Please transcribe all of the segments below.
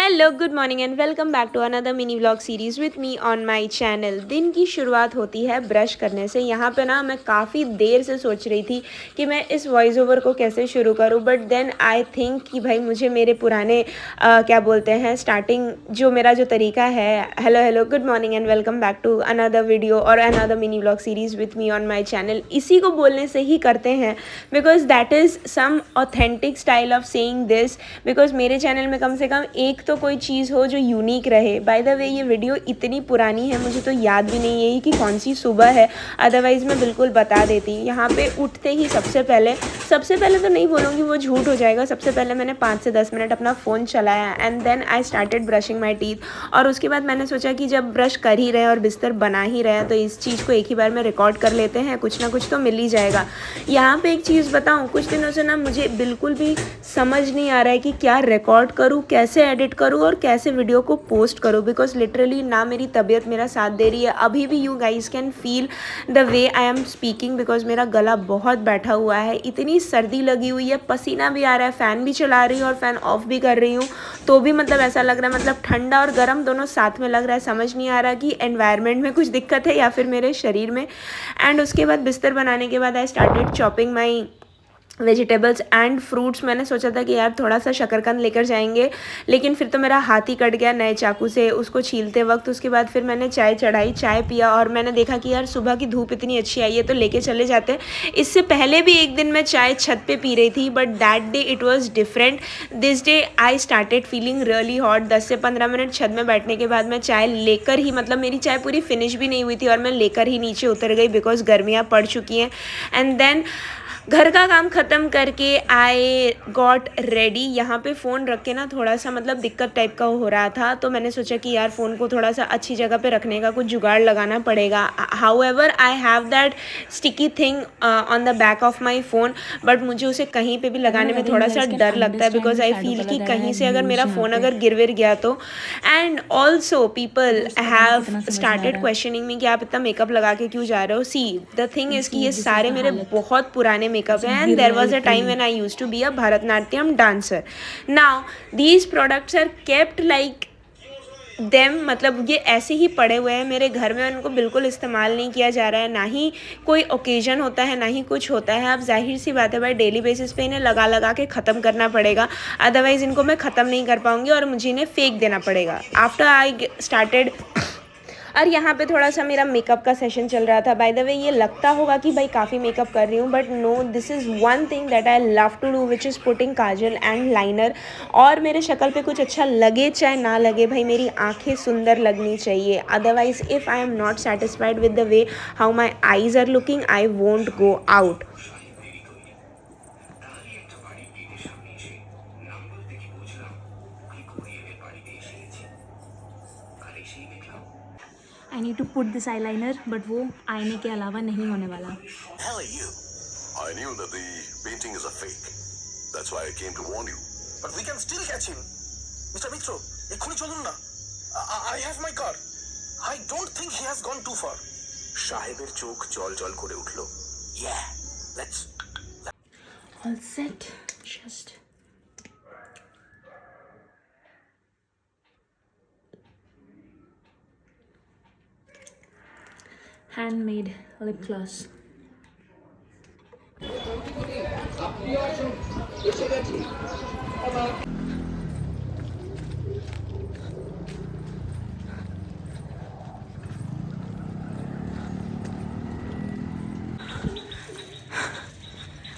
Hello good morning and welcome back to another mini vlog series with me on my channel. दिन की शुरुआत होती है brush करने से। यहाँ पे ना मैं काफ़ी देर से सोच रही थी कि मैं इस वॉइस ओवर को कैसे शुरू करूँ, बट देन आई थिंक कि भाई मुझे मेरे पुराने क्या बोलते हैं स्टार्टिंग जो मेरा जो तरीका है, hello hello good morning and welcome back to another video और another mini vlog series with me on my channel, इसी को बोलने से ही करते हैं because that is some authentic style of saying this. Because मेरे चैनल में कम से कम एक तो कोई चीज़ हो जो यूनिक रहे। बाय द वे ये वीडियो इतनी पुरानी है मुझे तो याद भी नहीं है कि कौन सी सुबह है, अदरवाइज़ मैं बिल्कुल बता देती। यहाँ पे उठते ही सबसे पहले तो नहीं बोलूँगी, वो झूठ हो जाएगा। सबसे पहले मैंने 5 से 10 मिनट अपना फ़ोन चलाया and then I started brushing my teeth. और उसके बाद मैंने सोचा कि जब ब्रश कर ही रहे और बिस्तर बना ही रहे हैं तो इस चीज़ को एक ही बार में रिकॉर्ड कर लेते हैं, कुछ ना कुछ तो मिल ही जाएगा। यहाँ पे एक चीज़ बताऊँ, कुछ दिनों से ना मुझे बिल्कुल भी समझ नहीं आ रहा है कि क्या रिकॉर्ड करूँ, कैसे एडिट करूँ और कैसे वीडियो को पोस्ट करूँ। बिकॉज लिटरली ना मेरी तबीयत मेरा साथ दे रही है। अभी भी you guys can feel the way I am speaking because मेरा गला बहुत बैठा हुआ है, इतनी सर्दी लगी हुई है, पसीना भी आ रहा है, फ़ैन भी चला रही हूँ और फ़ैन ऑफ भी कर रही हूँ तो भी मतलब ऐसा लग रहा है, मतलब ठंडा और गर्म दोनों साथ में लग रहा है। समझ नहीं आ रहा कि एनवायरनमेंट में कुछ दिक्कत है या फिर मेरे शरीर में। एंड उसके बाद बिस्तर बनाने के बाद I started chopping my vegetables and fruits. मैंने सोचा था कि यार थोड़ा सा शकरकंद लेकर जाएंगे, लेकिन फिर तो मेरा हाथ ही कट गया नए चाकू से उसको छीलते वक्त। उसके बाद फिर मैंने चाय चढ़ाई, चाय पिया और मैंने देखा कि यार सुबह की धूप इतनी अच्छी आई है तो लेके चले जाते। इससे पहले भी एक दिन मैं चाय छत पे पी रही थी but that day it was different. This day I started feeling really hot. 10 से 15 मिनट छत में बैठने के बाद मैं चाय लेकर ही, मतलब मेरी चाय पूरी फिनिश भी नहीं हुई थी और मैं लेकर ही नीचे उतर गई बिकॉज गर्मियाँ पड़ चुकी हैं। एंड देन घर का काम ख़त्म करके आई गॉट रेडी। यहाँ पे फ़ोन रख के ना थोड़ा सा मतलब दिक्कत टाइप का हो रहा था तो मैंने सोचा कि यार फ़ोन को थोड़ा सा अच्छी जगह पे रखने का कुछ जुगाड़ लगाना पड़ेगा। However I have that sticky thing on the back of my phone, but मुझे उसे कहीं पे भी लगाने में थोड़ा सा डर लगता है बिकॉज आई फील कि कहीं से अगर मेरा फ़ोन अगर गिर विर गया तो। And also people have started questioning me कि आप इतना मेकअप लगा के क्यों जा रहे हो। सी द थिंग इज़ कि ये सारे मेरे बहुत पुराने मेकअप है and there was a time when I used to be a Bharatanatyam dancer. Now these products are kept like them, मतलब ये ऐसे ही पड़े हुए हैं मेरे घर में, उनको बिल्कुल इस्तेमाल नहीं किया जा रहा है, ना ही कोई ओकेजन होता है ना ही कुछ होता है। अब जाहिर सी बात है भाई डेली बेसिस पे इन्हें लगा लगा के ख़त्म करना पड़ेगा, अदरवाइज़ इनको मैं ख़त्म नहीं कर पाऊँगी और मुझे इन्हें फेंक देना पड़ेगा। आफ्टर आई स्टार्टेड और यहाँ पे थोड़ा सा मेरा मेकअप का सेशन चल रहा था। बाय द वे ये लगता होगा कि भाई काफ़ी मेकअप कर रही हूँ but no, this is one thing that I love to do which is putting kajal and liner. और मेरे शक्ल पे कुछ अच्छा लगे चाहे ना लगे, भाई मेरी आंखें सुंदर लगनी चाहिए। Otherwise if I am not satisfied with the way how my eyes are looking I won't go out. I need to put this eyeliner, but वो आईने के अलावा नहीं होने वाला। Hell you. I knew that the painting is a fake. That's why I came to warn you. But we can still catch him. Mr. Mitro, ekhoni cholun na. I have my car. I don't think he has gone too far. সাহেবের চোখ জল জল করে উঠলো। Yeah, let's. All set. Just handmade lip gloss.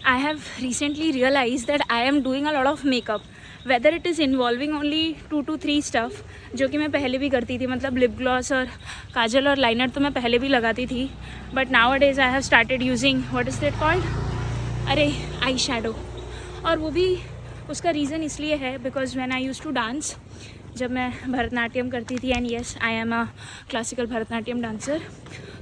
I have recently realized that I am doing a lot of makeup, whether it is involving only 2 to 3 stuff जो कि मैं पहले भी करती थी, मतलब लिप ग्लॉस और काजल और लाइनर तो मैं पहले भी लगाती थी, but now days I have started using what is that called, अरे आई शैडो। और वो भी उसका रीज़न इसलिए है because when I use to dance, जब मैं भरतनाट्यम करती थी and yes I am a classical Bharatanatyam dancer,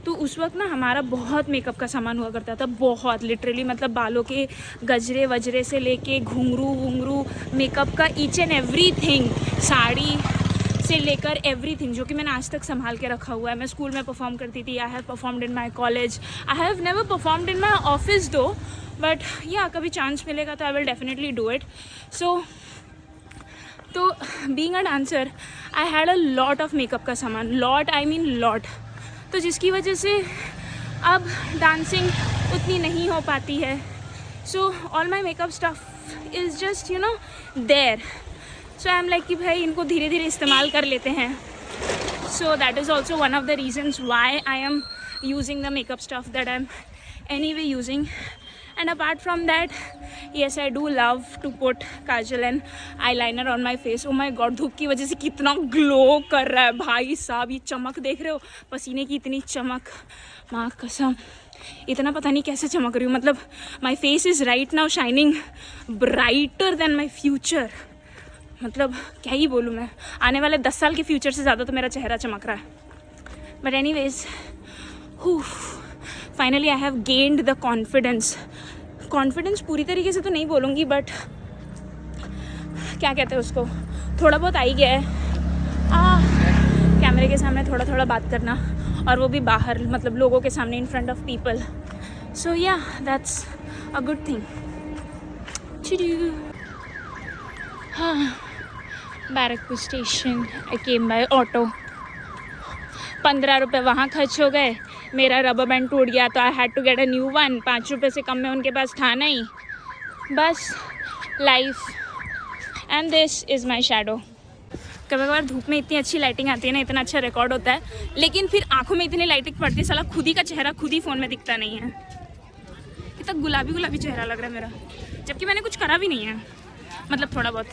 तो उस वक्त ना हमारा बहुत मेकअप का सामान हुआ करता था, बहुत लिटरली, मतलब बालों के गजरे वजरे से लेके घुंघरू वुंघरू, मेकअप का each and every thing, sari से लेकर एवरीथिंग, जो कि मैंने आज तक संभाल के रखा हुआ है। मैं स्कूल में परफॉर्म करती थी, I have performed in my college, I have never performed in my office though, but yeah कभी चांस मिलेगा तो I will definitely do it. So तो being a dancer I had a lot of makeup का सामान, lot I mean lot, तो जिसकी वजह से अब डांसिंग उतनी नहीं हो पाती है. So all my makeup stuff is just you know there. So I am like कि भाई इनको धीरे धीरे इस्तेमाल कर लेते हैं. So that is also one of the reasons why I am using the makeup stuff that I'm anyway using. And apart from that, yes, I do love to put kajal and eyeliner on my face. Oh my god, धूप की वजह से कितना glow कर रहा है भाई साहब. ये चमक देख रहे हो, पसीने की इतनी चमक, माँ कसम इतना पता नहीं कैसे चमक रही हूँ. मतलब my face is right now shining brighter then my future. मतलब क्या ही बोलूँ मैं, आने वाले 10 साल के फ्यूचर से ज़्यादा तो मेरा चेहरा चमक रहा है. But any ways, finally I have gained the confidence पूरी तरीके से तो नहीं बोलूँगी, बट क्या कहते हैं उसको, थोड़ा बहुत आ ही गया है. कैमरे के सामने थोड़ा थोड़ा बात करना, और वो भी बाहर, मतलब लोगों के सामने, इन फ्रंट ऑफ पीपल. सो या दैट्स अ गुड थिंग. हाँ, Barrackpore station I came by auto. 15 रुपये वहाँ खर्च हो गए. मेरा रबर बैंड टूट गया तो I had to get a new one. 5 रुपये से कम में उनके पास था नहीं. बस life. And this is my shadow. कभी कभार धूप में इतनी अच्छी लाइटिंग आती है ना, इतना अच्छा रिकॉर्ड होता है, लेकिन फिर आंखों में इतनी लाइटिंग पड़ती है, साला खुद ही का चेहरा खुद ही फ़ोन में दिखता नहीं है. कितना गुलाबी गुलाबी चेहरा लग रहा है मेरा, जबकि मैंने कुछ करा भी नहीं है, मतलब थोड़ा बहुत.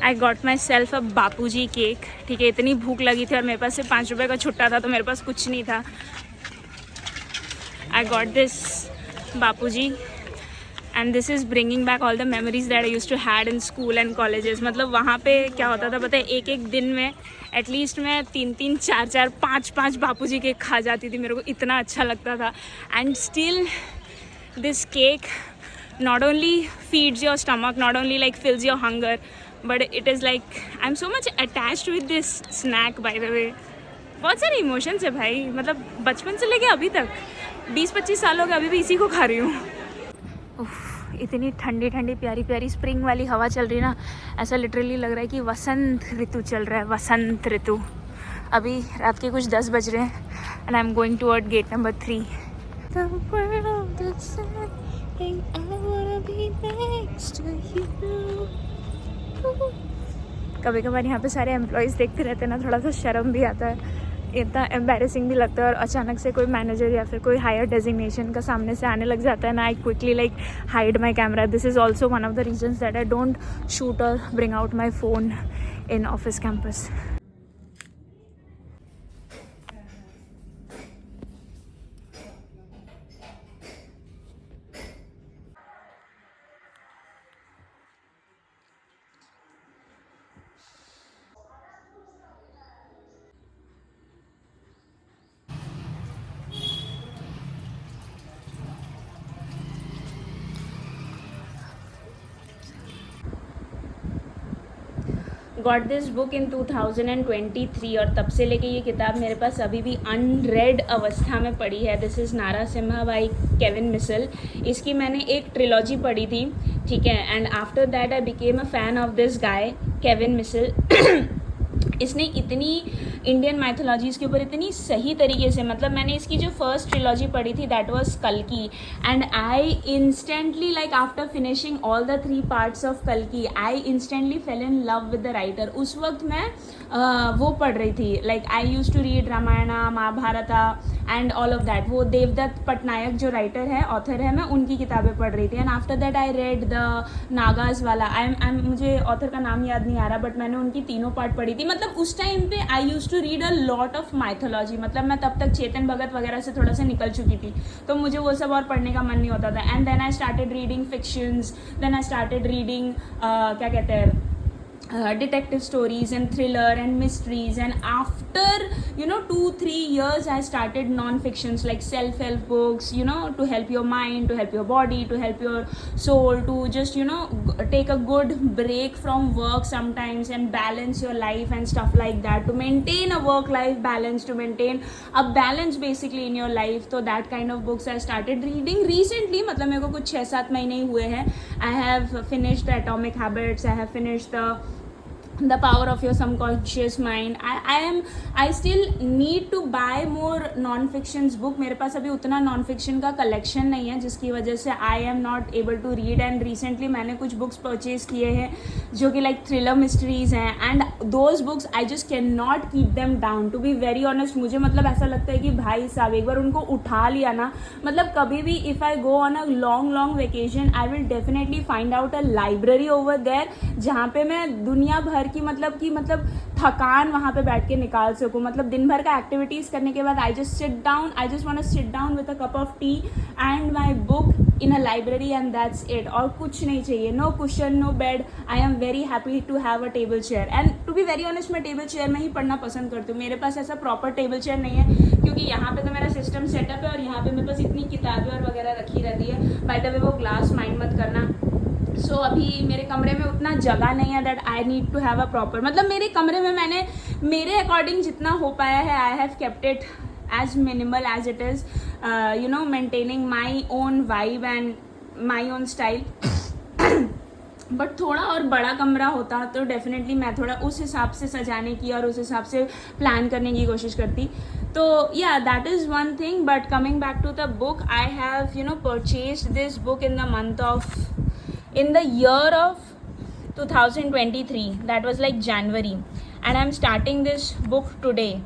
I got my self a Bapuji cake. ठीक है, इतनी भूख लगी थी और मेरे पास सिर्फ 5 रुपये का छुट्टा था, तो मेरे पास कुछ नहीं था. I got this Bapuji and this is bringing back all the memories that I used to had in school and colleges. मतलब वहाँ पे क्या होता था पता है, एक एक दिन में एटलीस्ट मैं 3-3, 4-4, 5-5 बापूजी केक खा जाती थी. मेरे को इतना अच्छा लगता था. And still this cake not only feeds your stomach, not only like fills your hunger, but it is like I'm so much attached with this snack, by the way. बहुत सारे इमोशंस है भाई, मतलब बचपन से लेके अभी तक 20-25 साल हो गए, अभी भी इसी को खा रही हूँ. इतनी ठंडी ठंडी प्यारी प्यारी स्प्रिंग वाली हवा चल रही है ना, ऐसा लिटरली लग रहा है कि वसंत ऋतु चल रहा है, वसंत ऋतु. अभी रात के कुछ 10 बज रहे हैं and I am going toward gate number 3. The world is saying I wanna be next to you. कभी कभार यहाँ पे सारे एम्प्लॉयज़ देखते रहते हैं ना, थोड़ा सा शर्म भी आता है, इतना एम्बैरेसिंग भी लगता है. और अचानक से कोई मैनेजर या फिर कोई हायर डेजिग्नेशन का सामने से आने लग जाता है ना, I quickly like hide my camera. This is also one of the reasons that I don't shoot और bring out my phone in office campus. Got this book in 2023 और तब से लेके ये किताब मेरे पास अभी भी अनरेड अवस्था में पड़ी है. This is Narasimha by Kevin Missal. इसकी मैंने एक ट्रिलॉजी पढ़ी थी, ठीक है, and after that I became a fan of this guy Kevin Missal. इसने इतनी इंडियन माइथोलॉजीज़ के ऊपर इतनी सही तरीके से, मतलब मैंने इसकी जो फर्स्ट ट्रिलॉजी पढ़ी थी दैट वाज कल्कि, and I instantly like after finishing all the 3 parts of कल्कि I instantly fell in love with the writer. उस वक्त मैं वो पढ़ रही थी, like I used to read Ramayana, Mahabharata and all of that. वो देवदत्त पटनायक जो राइटर है, ऑथर है, मैं उनकी किताबें पढ़ रही थी. And after that I read the Nagas वाला, मुझे ऑथर का नाम याद नहीं आ रहा, बट मैंने उनकी 3 पार्ट पढ़ी थी. मतलब उस टाइम पे I used to read a lot of mythology. मतलब मैं तब तक चेतन भगत वगैरह से थोड़ा सा निकल चुकी थी, तो मुझे वो सब और पढ़ने का मन नहीं होता था. And then I started reading fictions, then I started reading क्या कहते हैं, detective stories and thriller and mysteries. And after 2-3 years I started non-fictions like self-help books, to help your mind, to help your body, to help your soul, to just take a good break from work sometimes and balance your life and stuff like that, to maintain a work-life balance, to maintain a balance basically in your life. So that kind of books I started reading recently. मतलब मेरे को कुछ 6-7 महीने ही हुए हैं. I have finished the Atomic Habits, I have finished the the power of your subconscious mind. I still need to buy more non fictions book. मेरे पास अभी उतना नॉन फिक्शन का कलेक्शन नहीं है, जिसकी वजह से I am not able to read. And recently मैंने कुछ बुक्स परचेज किए हैं जो कि लाइक थ्रिलर मिस्ट्रीज हैं, and those books I just can not keep them down. To be very honest, मुझे मतलब ऐसा लगता है कि भाई साहब एक बार उनको उठा लिया ना, मतलब कभी भी if I go on a long vacation I will definitely find out a library over there, जहाँ पे मैं दुनिया भर की मतलब थकान वहाँ पे बैठ के निकाल सकूँ. मतलब दिन भर का एक्टिविटीज़ करने के बाद I just want to sit down with a cup of tea and my book in a library and that's it. और कुछ नहीं चाहिए, no cushion, no bed. I am very happy to have a table chair. And to be very honest, मैं table chair में ही पढ़ना पसंद करती हूँ. मेरे पास ऐसा प्रॉपर टेबल चेयर नहीं है, क्योंकि यहाँ पे तो मेरा सिस्टम सेटअप है और यहाँ पे मेरे पास इतनी किताबें और वगैरह रखी रहती है. बाय द वे वो ग्लास माइंड मत करना. सो अभी मेरे कमरे में उतना जगह नहीं है that I need to have a proper, मतलब मेरे कमरे में मैंने मेरे अकॉर्डिंग जितना हो पाया है I have kept it as minimal as it is, maintaining my own vibe and my own style. But थोड़ा और बड़ा कमरा होता तो डेफिनेटली मैं थोड़ा उस हिसाब से सजाने की और उस हिसाब से प्लान करने की कोशिश करती. तो या that is one thing. But coming back to the book, I have purchased this book in the year of 2023, that was like January, and I'm starting this book today,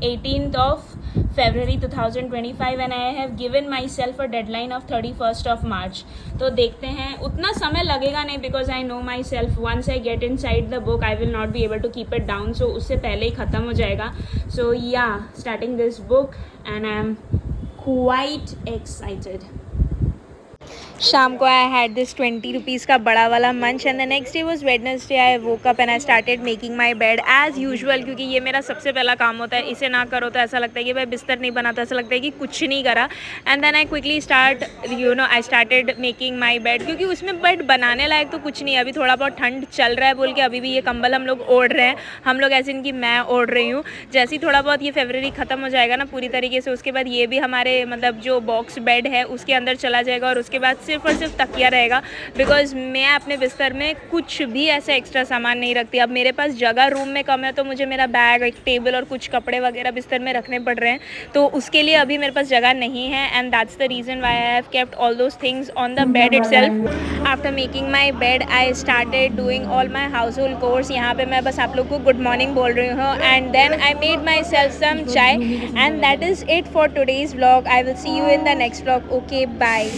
18th of February 2025, and I have given myself a deadline of 31st of March. तो देखते हैं, उतना समय लगेगा नहीं, because I know myself, once I get inside the book I will not be able to keep it down, so उससे पहले ही ख़त्म हो जाएगा. So yeah, starting this book and I'm quite excited. शाम को आई हैड दिस 20 रुपीज़ का बड़ा वाला मंच and the next day was Wednesday. I woke up and I started making my bed as usual, क्योंकि ये मेरा सबसे पहला काम होता है. इसे ना करो तो ऐसा लगता है कि भाई बिस्तर नहीं बनाता, ऐसा लगता है कि कुछ नहीं करा. And then I quickly I started making my bed, क्योंकि उसमें बेड बनाने लायक तो कुछ नहीं है. अभी थोड़ा बहुत ठंड चल रहा है बोल के अभी भी ये कंबल हम लोग ओढ़ रहे हैं. हम लोग ऐसे इनकी मैं ओढ़ रही हूँ. जैसे ही थोड़ा बहुत ये फरवरी ख़त्म हो जाएगा ना पूरी तरीके से, उसके बाद ये भी हमारे मतलब जो बॉक्स बेड है उसके अंदर चला जाएगा, और उसके बाद सिर्फ और सिर्फ तकिया रहेगा. बिकॉज मैं अपने बिस्तर में कुछ भी ऐसा एक्स्ट्रा सामान नहीं रखती. अब मेरे पास जगह रूम में कम है, तो मुझे मेरा बैग, एक टेबल और कुछ कपड़े वगैरह बिस्तर में रखने पड़ रहे हैं. तो उसके लिए अभी मेरे पास जगह नहीं है, and that's the reason why I have kept all those things on the bed itself. After making my bed I started doing all my house hold course. यहाँ पे मैं बस आप लोग को गुड मॉर्निंग बोल रही हूँ, and then I made myself some chai, and that is it for today's vlog. I will see you in the next vlog. Okay, bye.